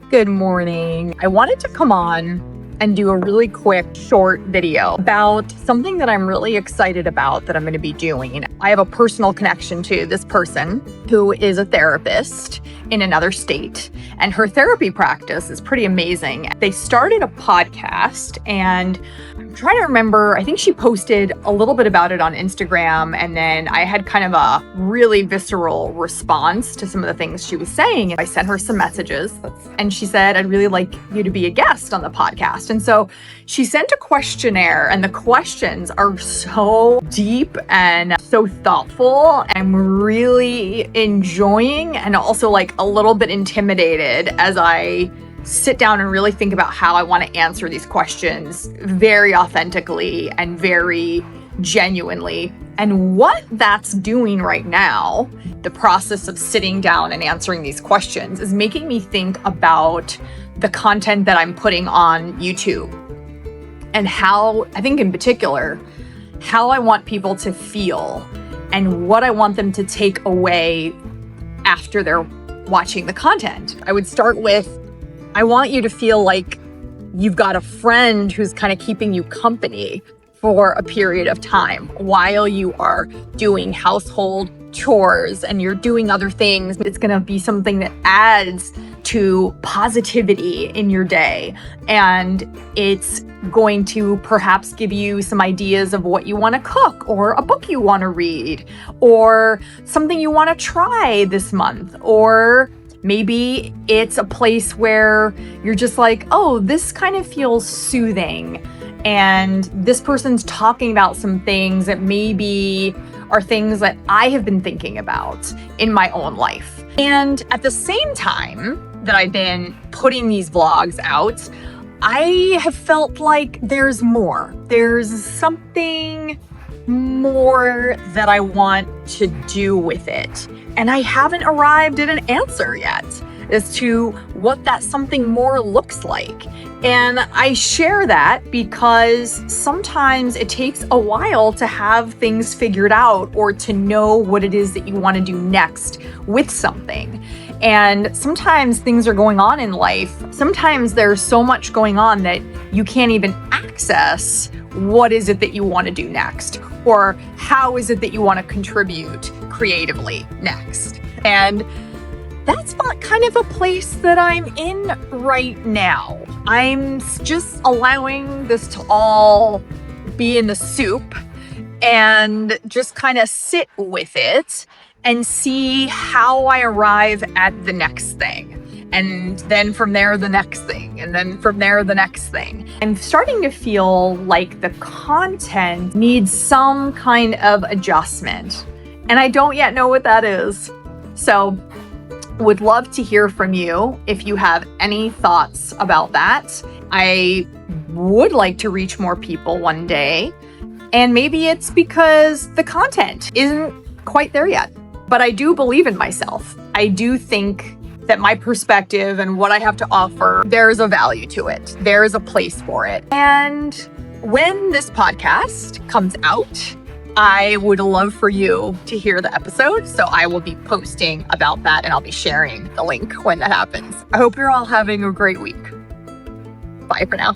Good morning. I wanted to come on and do a really quick, short video about something that I'm really excited about that I'm going to be doing. I have a personal connection to this person who is a therapist in another state, and her therapy practice is pretty amazing. They started a podcast, and I'm trying to remember, I think she posted a little bit about it on Instagram, and then I had kind of a really visceral response to some of the things she was saying. I sent her some messages, and she said, "I'd really like you to be a guest on the podcast." And so she sent a questionnaire, and the questions are so deep and so thoughtful. I'm really enjoying and also like a little bit intimidated as I sit down and really think about how I want to answer these questions very authentically and very genuinely. And what that's doing right now, the process of sitting down and answering these questions, is making me think about the content that I'm putting on YouTube and how, I think in particular, how I want people to feel and what I want them to take away after they're watching the content. I would start with, I want you to feel like you've got a friend who's kind of keeping you company for a period of time while you are doing household chores and you're doing other things. It's going to be something that adds to positivity in your day, and it's going to perhaps give you some ideas of what you want to cook, or a book you want to read, or something you want to try this month, or maybe it's a place where you're just like, oh, this kind of feels soothing, and this person's talking about some things that maybe are things that I have been thinking about in my own life. And at the same time that I've been putting these vlogs out, I have felt like there's more. There's something more that I want to do with it. And I haven't arrived at an answer yet as to what that something more looks like. And I share that because sometimes it takes a while to have things figured out or to know what it is that you want to do next with something. And sometimes things are going on in life. Sometimes there's so much going on that you can't even access what is it that you want to do next, or how is it that you want to contribute creatively next. And that's not kind of a place that I'm in right now. I'm just allowing this to all be in the soup and just kind of sit with it and see how I arrive at the next thing. And then from there, the next thing. And then from there, the next thing. I'm starting to feel like the content needs some kind of adjustment. And I don't yet know what that is. So would love to hear from you if you have any thoughts about that. I would like to reach more people one day. And maybe it's because the content isn't quite there yet. But I do believe in myself. I do think that my perspective and what I have to offer, there's a value to it. There is a place for it. And when this podcast comes out, I would love for you to hear the episode. So I will be posting about that, and I'll be sharing the link when that happens. I hope you're all having a great week. Bye for now.